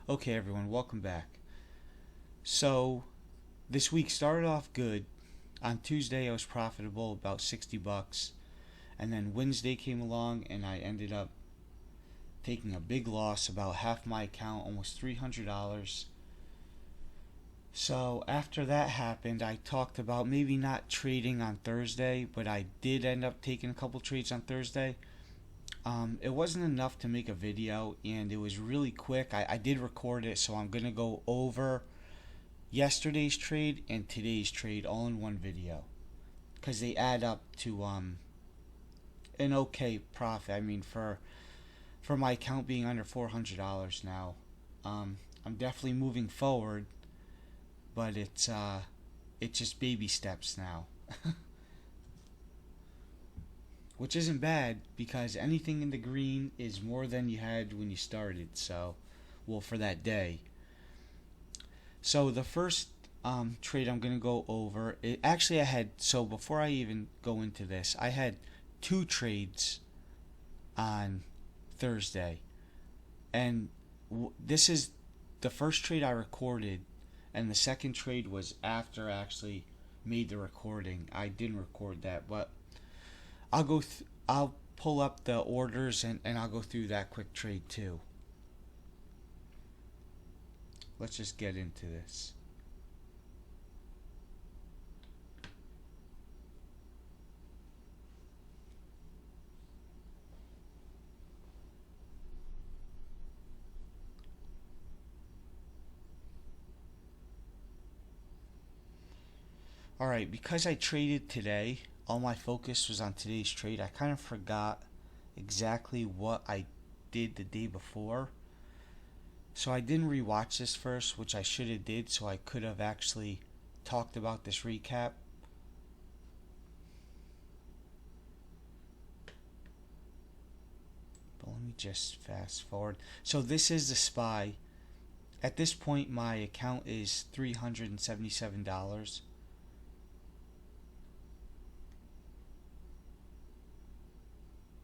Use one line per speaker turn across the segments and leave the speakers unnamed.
Okay, everyone, welcome back. So, this week started off good. On Tuesday, I was profitable about 60 bucks. And then Wednesday came along and I ended up taking a big loss, about half my account, almost $300. So, after that happened, I talked about maybe not trading on Thursday, but I did end up taking a couple trades on Thursday. It wasn't enough to make a video, and it was really quick. I did record it, so I'm going to go over yesterday's trade and today's trade all in one video because they add up to an okay profit. I mean, for my account being under $400 now, I'm definitely moving forward, but it's just baby steps now, which isn't bad because anything in the green is more than you had when you started. So, well, for that day. So the first trade I'm going to go over, actually I had, so before I even go into this, I had two trades on Thursday. And this is the first trade I recorded, and the second trade was after I actually made the recording. I didn't record that, but I'll pull up the orders and I'll go through that quick trade too. Let's just get into this. Alright, because I traded today, all my focus was on today's trade. I kind of forgot exactly what I did the day before. So I didn't rewatch this first, which I should have did, so I could have actually talked about this recap. But let me just fast forward. So this is the SPY. At this point, my account is $377.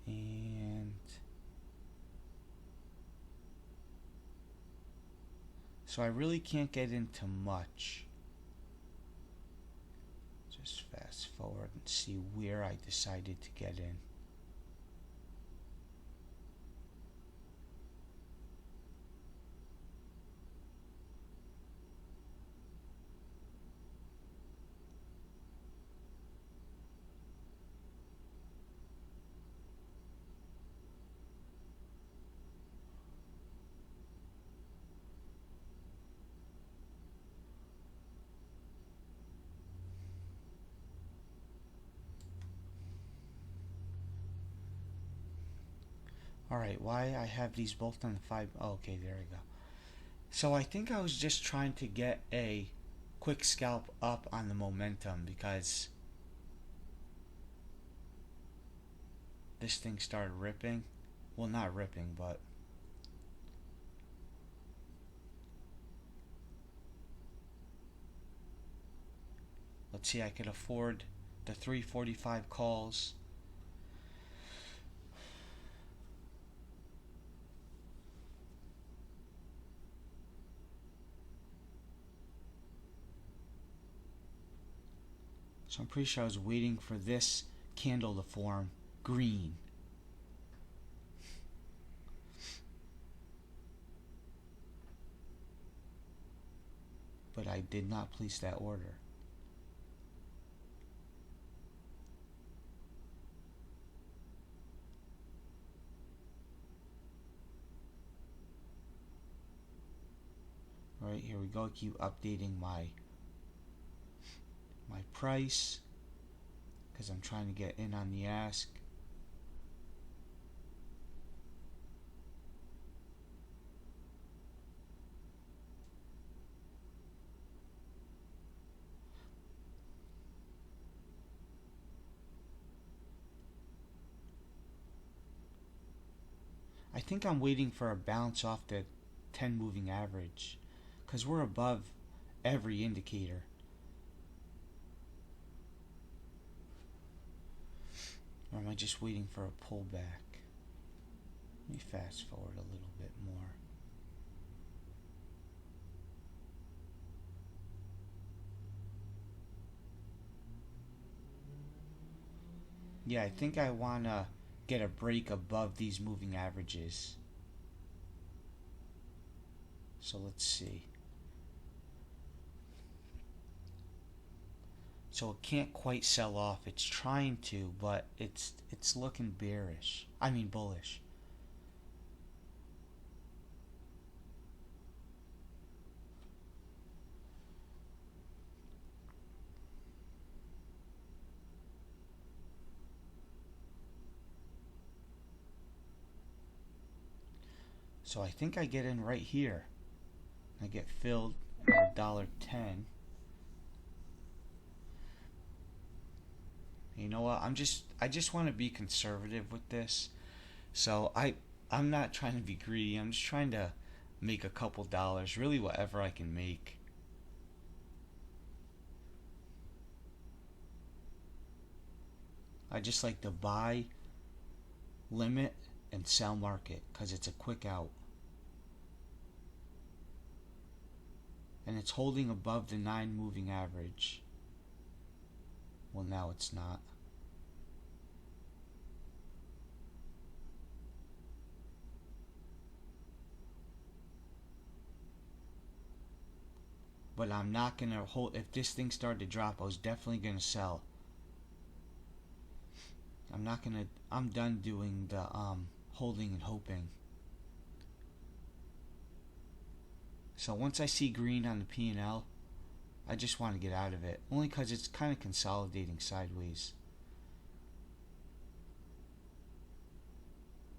And so I really can't get into much. Just fast forward and see where I decided to get in. Alright, why I have these both on the 5. Oh, okay, there we go. So I think I was just trying to get a quick scalp up on the momentum because this thing started ripping. Well, not ripping, but let's see, I could afford the 345 calls. So I'm pretty sure I was waiting for this candle to form green. But I did not place that order. Alright, here we go. Keep updating my price because I'm trying to get in on the ask. I think I'm waiting for a bounce off the 10 moving average because we're above every indicator. Or am I just waiting for a pullback? Let me fast forward a little bit more. Yeah, I think I want to get a break above these moving averages. So let's see. So it can't quite sell off. It's trying to, but it's looking bearish. I mean bullish. So I think I get in right here. I get filled at $1.10. You know what? I just want to be conservative with this. So I'm not trying to be greedy. I'm just trying to make a couple dollars, really whatever I can make. I just like to buy, limit, and sell market because it's a quick out. And it's holding above the 9 moving average. Well, now it's not. But I'm not going to hold. If this thing started to drop, I was definitely going to sell. I'm not going to. I'm done doing the holding and hoping. So once I see green on the P&L, I just want to get out of it. Only because it's kind of consolidating sideways.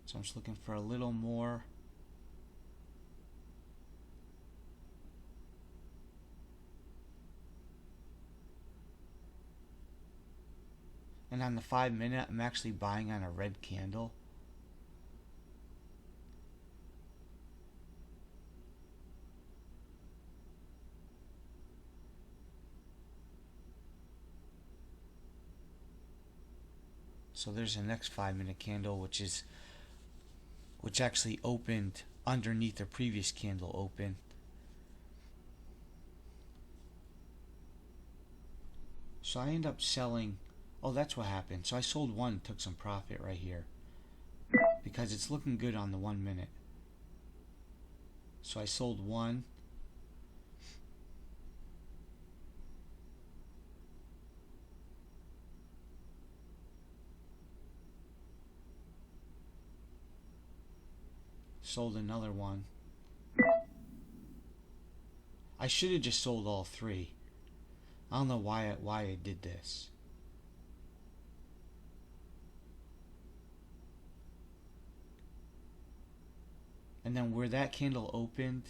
So I'm just looking for a little more. And on the 5-minute, I'm actually buying on a red candle. So there's the next 5-minute candle, which actually opened underneath the previous candle open. So I end up selling. Oh, that's what happened. So I sold one, took some profit right here because it's looking good on the 1 minute. So I sold one. Sold another one. I should have just sold all three. I don't know why I did this. And then where that candle opened,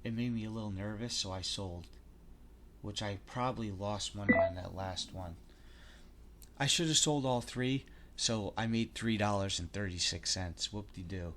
it made me a little nervous, so I sold. Which I probably lost money on that last one. I should have sold all three, so I made $3.36. Whoop-de-doo.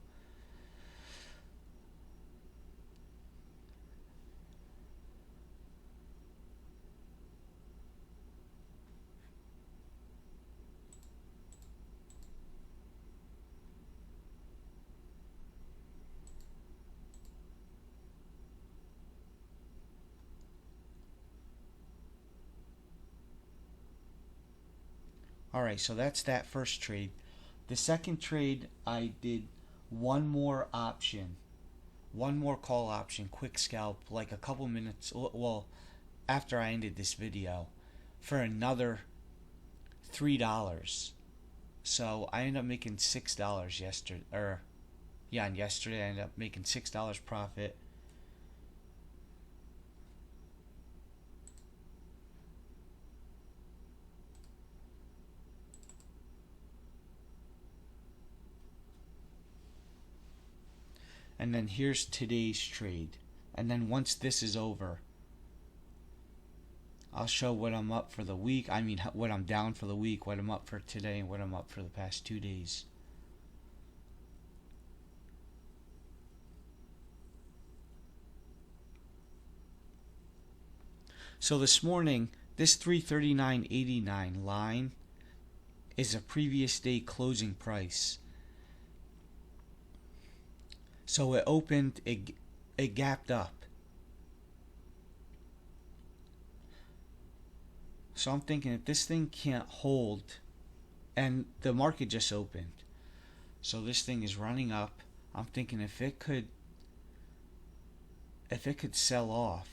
Alright, so that's that first trade. The second trade, I did one more option. One more call option, quick scalp, like a couple minutes, well, after I ended this video, for another $3. So I ended up making $6 yesterday, and yesterday I ended up making $6 profit. And then here's today's trade. And then once this is over, I'll show what I'm up for the week. I mean, what I'm down for the week, what I'm up for today, and what I'm up for the past 2 days. So this morning, this 339.89 line is a previous day closing price. So it opened, it gapped up. So I'm thinking if this thing can't hold And the market just opened. So this thing is running up. I'm thinking if it could sell off,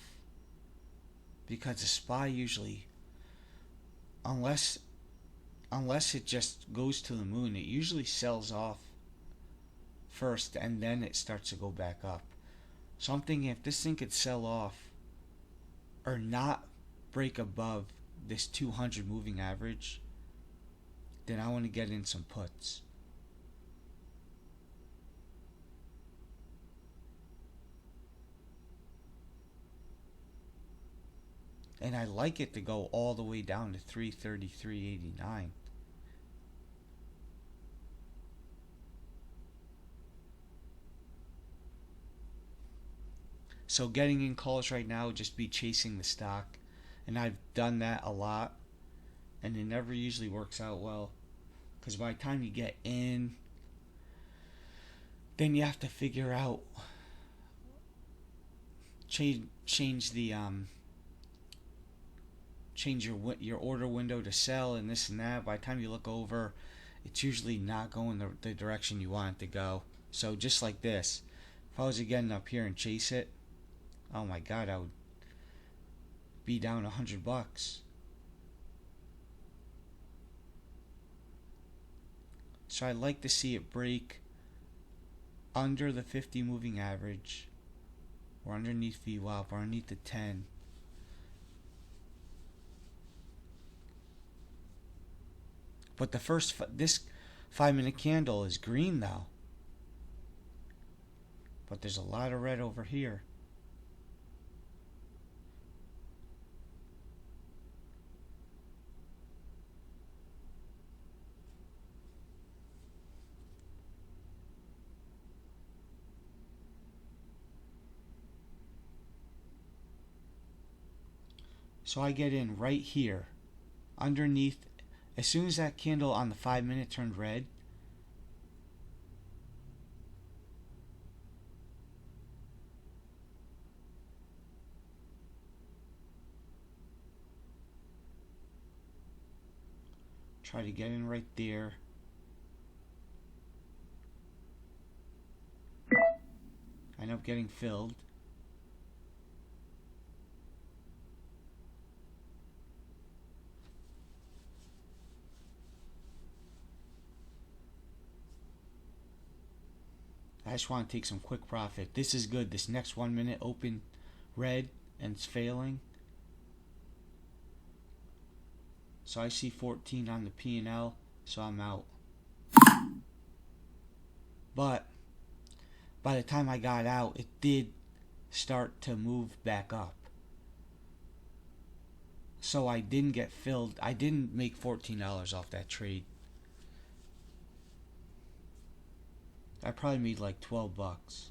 because the SPY usually, unless unless it just goes to the moon, it usually sells off first and then it starts to go back up. So I'm thinking if this thing could sell off or not break above this 200 moving average, then I want to get in some puts. And I like it to go all the way down to 333.89. So getting in calls right now would just be chasing the stock. And I've done that a lot. And it never usually works out well. Because by the time you get in, then you have to figure out, change the change your order window to sell and this and that. By the time you look over, it's usually not going the direction you want it to go. So just like this, if I was getting up here and chase it, oh my god, I would be down $100. So I'd like to see it break under the 50 moving average, or underneath VWAP, or underneath the 10. But this 5-minute candle is green though. But there's a lot of red over here. So I get in right here, underneath. As soon as that candle on the 5-minute turned red, try to get in right there. I end up getting filled. I just want to take some quick profit. This is good. This next 1 minute open red and it's failing. So I see 14 on the P&L, so I'm out. But by the time I got out, it did start to move back up. So I didn't get filled. I didn't make $14 off that trade. I probably made like $12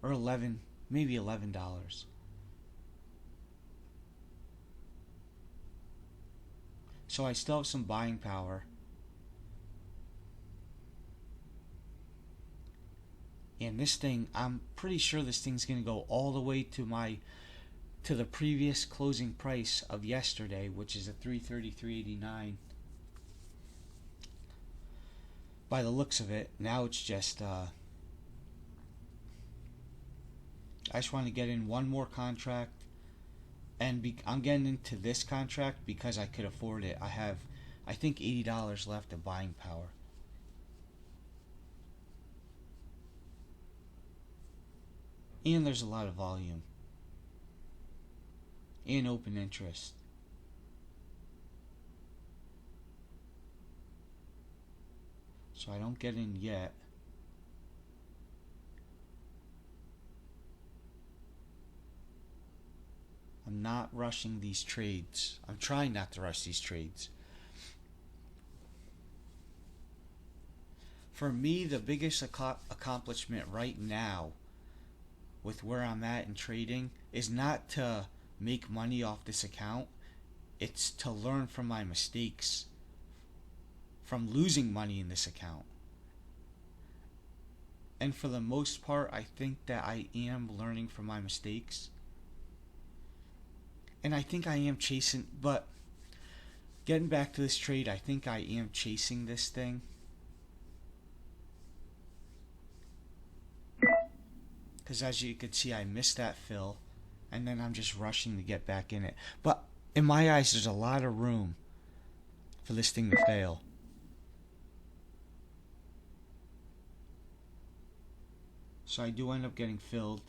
or 11, maybe $11. So I still have some buying power. And this thing, I'm pretty sure this thing's going to go all the way to the previous closing price of yesterday, which is a 333.89. By the looks of it, now it's just I just want to get in one more contract, and I'm getting into this contract because I could afford it. I have, I think, $80 left of buying power. And there's a lot of volume and open interest. So I don't get in yet. I'm not rushing these trades. I'm trying not to rush these trades. For me, the biggest accomplishment right now with where I'm at in trading is not to make money off this account. It's to learn from my mistakes from losing money in this account. And for the most part, I think that I am learning from my mistakes. And I think I am chasing, but Getting back to this trade, I think I am chasing this thing. Because as you can see, I missed that fill. And then I'm just rushing to get back in it. But in my eyes, there's a lot of room for this thing to fail. So I do end up getting filled.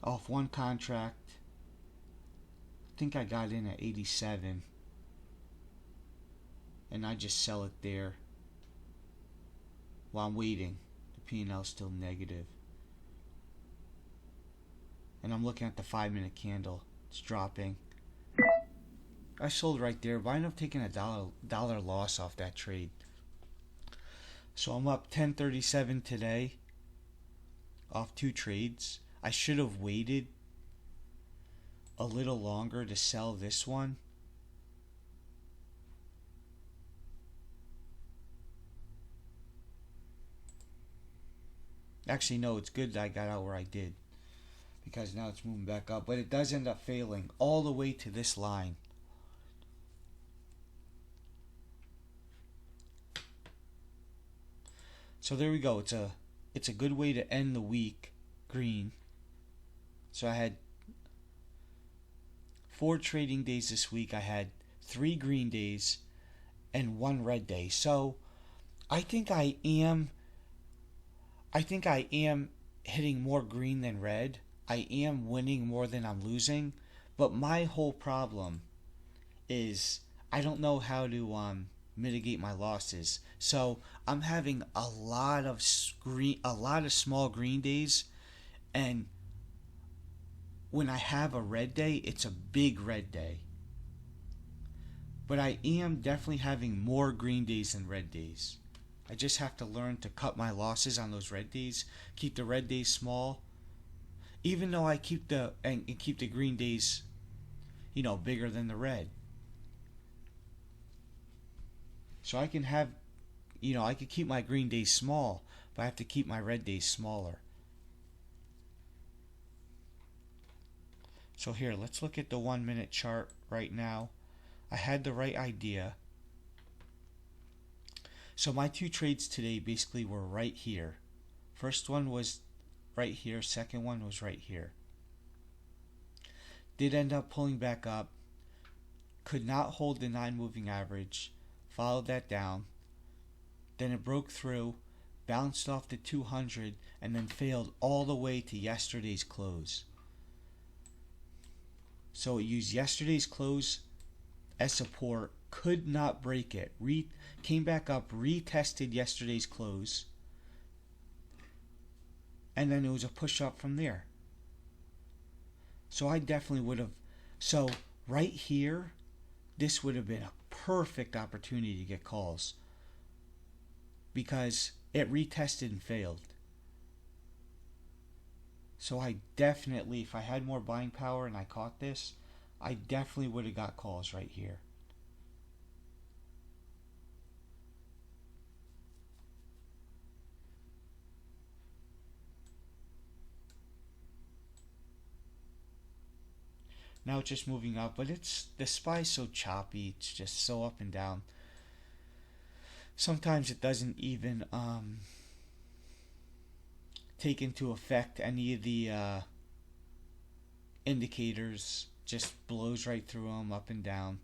Off one contract. I think I got in at 87. And I just sell it there while I'm waiting. The P&L is still negative. And I'm looking at the 5-minute candle. It's dropping. I sold right there, but I ended up taking a dollar loss off that trade. So I'm up 10.37 today off 2 trades. I should have waited a little longer to sell this one. Actually, no, it's good that I got out where I did, because now it's moving back up. But it does end up failing all the way to this line. So there we go. It's a good way to end the week green. So I had 4 trading days this week. I had 3 green days and 1 red day. So I think I am hitting more green than red. I am winning more than I'm losing. But my whole problem is I don't know how to mitigate my losses. So I'm having a lot of small green days, and when I have a red day, it's a big red day. But I am definitely having more green days than red days. I just have to learn to cut my losses on those red days, keep the red days small, even though I keep the green days, bigger than the red. So I can have, I could keep my green days small, but I have to keep my red days smaller. So here, let's look at the 1-minute chart right now. I had the right idea. So my 2 trades today basically were right here. First one was right here, second one was right here. Did end up pulling back up. Could not hold the 9 moving average. Followed that down. Then it broke through, bounced off the 200, and then failed all the way to yesterday's close. So it used yesterday's close as support, could not break it. Came back up, retested yesterday's close, and then it was a push up from there. So I definitely would have. So right here, this would have been a perfect opportunity to get calls, because it retested and failed. So I definitely, if I had more buying power and I caught this, I definitely would have got calls right here. Now it's just moving up, but the SPY's so choppy. It's just so up and down. Sometimes it doesn't even take into effect any of the indicators. Just blows right through them, up and down.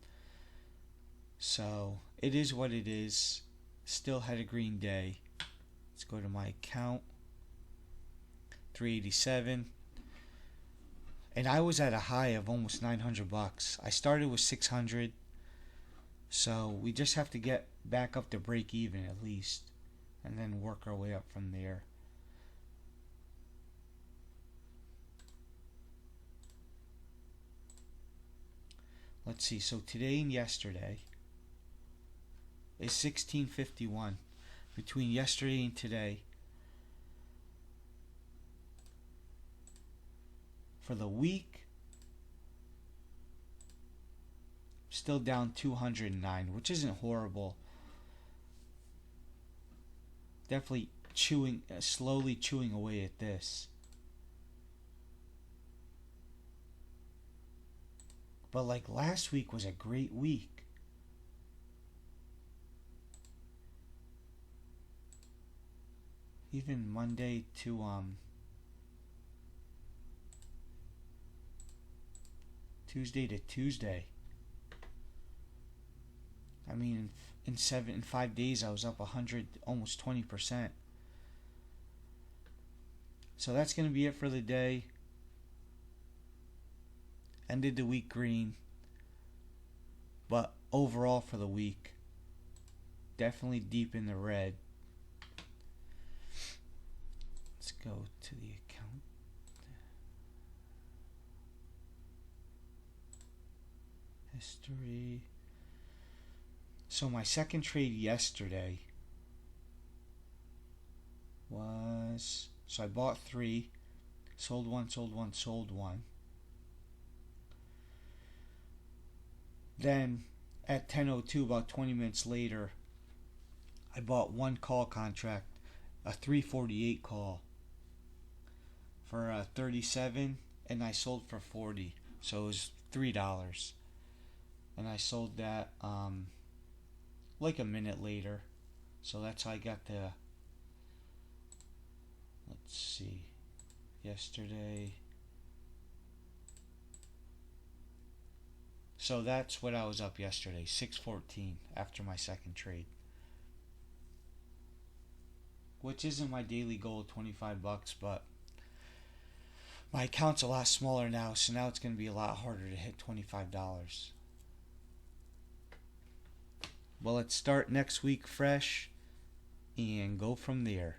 So it is what it is. Still had a green day. Let's go to my account. 387. And I was at a high of almost $900. I started with 600. So we just have to get back up to break even at least, and then work our way up from there. Let's see. So today and yesterday is 1651. Between yesterday and today, for the week, still down 209, which isn't horrible. Definitely slowly chewing away at this. But like last week was a great week. Even Monday to Tuesday to Tuesday. I mean, in 5 days, I was up 100, almost 20%. So that's gonna be it for the day. Ended the week green, but overall for the week, definitely deep in the red. Let's go to the account. History. So my second trade yesterday was, so I bought 3, sold 1, sold 1, sold 1. Then at 10:02, about 20 minutes later, I bought 1 call contract, a 348 call for 37, and I sold for 40. So it was $3, and I sold that like a minute later. So that's how I got the, let's see, yesterday. So that's what I was up yesterday, 614 after my second trade. Which isn't my daily goal of $25, but my account's a lot smaller now, so now it's going to be a lot harder to hit $25. Well, let's start next week fresh and go from there.